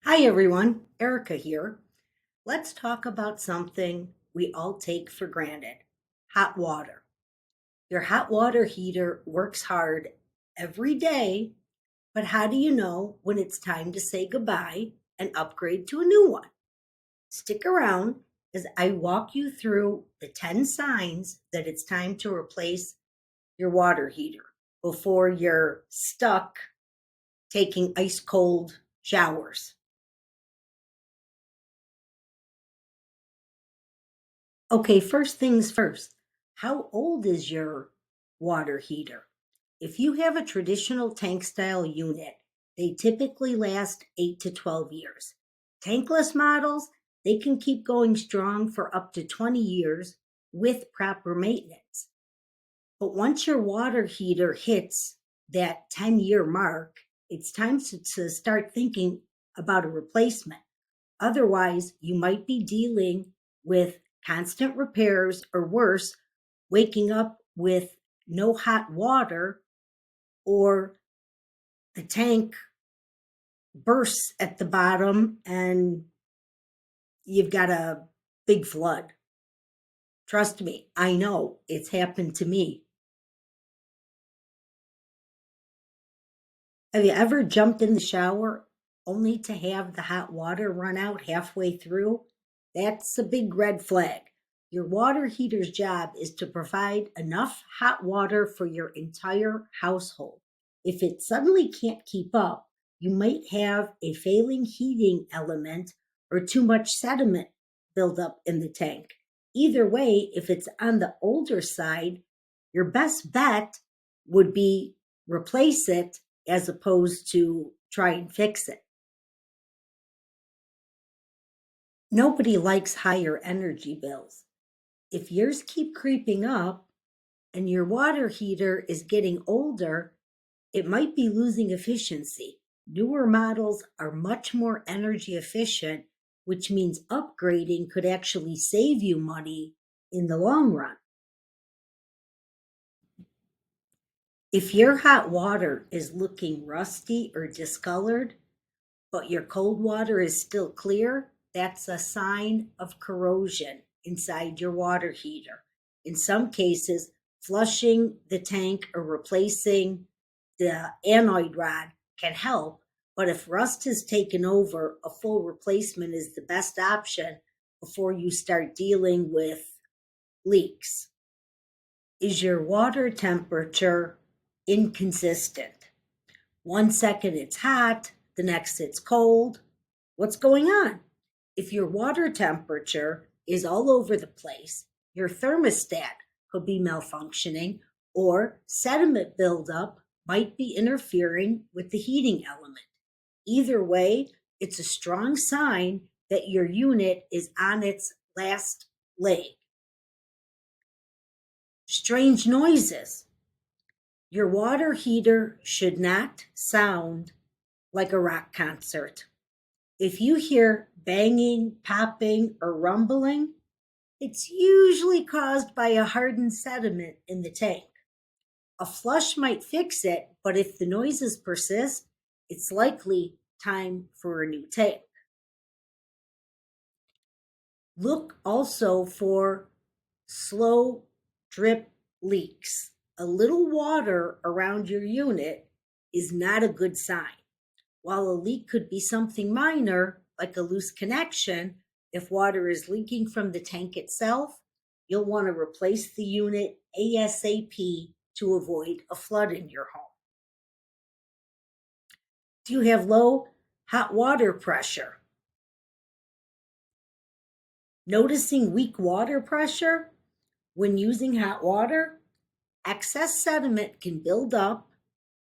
Hi everyone, Erica here. Let's talk about something we all take for granted: hot water. Your hot water heater works hard every day, but how do you know when it's time to say goodbye and upgrade to a new one? Stick around as I walk you through the 10 signs that it's time to replace your water heater before you're stuck taking ice cold showers. Okay, first things first. How old is your water heater? If you have a traditional tank style unit, they typically last 8 to 12 years. Tankless models, they can keep going strong for up to 20 years with proper maintenance. But once your water heater hits that 10-year mark, it's time to start thinking about a replacement. Otherwise, you might be dealing with constant repairs or worse, waking up with no hot water or the tank bursts at the bottom and you've got a big flood. Trust me, I know it's happened to me. Have you ever jumped in the shower only to have the hot water run out halfway through? That's a big red flag. Your water heater's job is to provide enough hot water for your entire household. If it suddenly can't keep up, you might have a failing heating element or too much sediment buildup in the tank. Either way, if it's on the older side, your best bet would be replace it as opposed to try and fix it. Nobody likes higher energy bills. If yours keep creeping up and your water heater is getting older, it might be losing efficiency. Newer models are much more energy efficient, which means upgrading could actually save you money in the long run. If your hot water is looking rusty or discolored, but your cold water is still clear, that's a sign of corrosion inside your water heater. In some cases, flushing the tank or replacing the anoid rod can help, but if rust has taken over, a full replacement is the best option before you start dealing with leaks. Is your water temperature inconsistent? One second it's hot, the next it's cold. What's going on? If your water temperature is all over the place, your thermostat could be malfunctioning or sediment buildup might be interfering with the heating element. Either way, it's a strong sign that your unit is on its last leg. Strange noises. Your water heater should not sound like a rock concert. If you hear banging, popping, or rumbling, it's usually caused by a hardened sediment in the tank. A flush might fix it, but if the noises persist, it's likely time for a new tank. Look also for slow drip leaks. A little water around your unit is not a good sign. While a leak could be something minor, like a loose connection, if water is leaking from the tank itself, you'll want to replace the unit ASAP to avoid a flood in your home. Do you have low hot water pressure? Noticing weak water pressure when using hot water? Excess sediment can build up,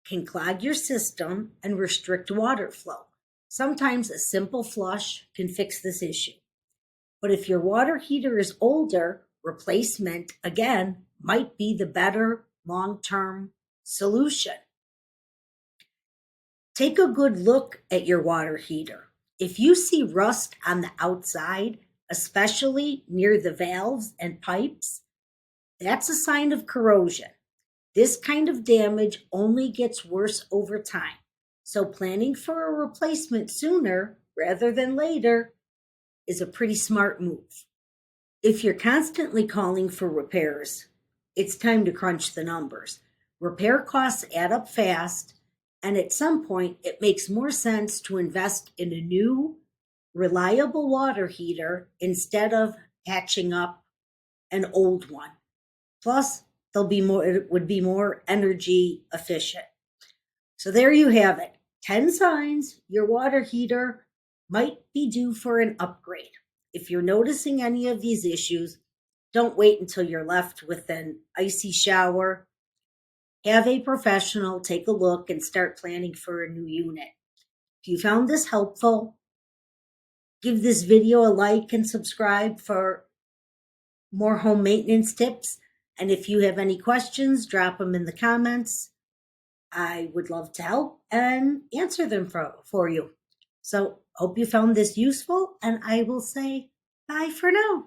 can clog your system, and restrict water flow. Sometimes a simple flush can fix this issue. But if your water heater is older, replacement, again, might be the better long term solution. Take a good look at your water heater. If you see rust on the outside, especially near the valves and pipes, that's a sign of corrosion. This kind of damage only gets worse over time. So planning for a replacement sooner rather than later is a pretty smart move. If you're constantly calling for repairs, it's time to crunch the numbers. Repair costs add up fast, and at some point, it makes more sense to invest in a new, reliable water heater instead of patching up an old one. Plus, it would be more energy efficient. So there you have it. 10 signs your water heater might be due for an upgrade. If you're noticing any of these issues, don't wait until you're left with an icy shower. Have a professional take a look and start planning for a new unit. If you found this helpful, give this video a like and subscribe for more home maintenance tips. And if you have any questions, drop them in the comments. I would love to help and answer them for you. So hope you found this useful, and I will say bye for now.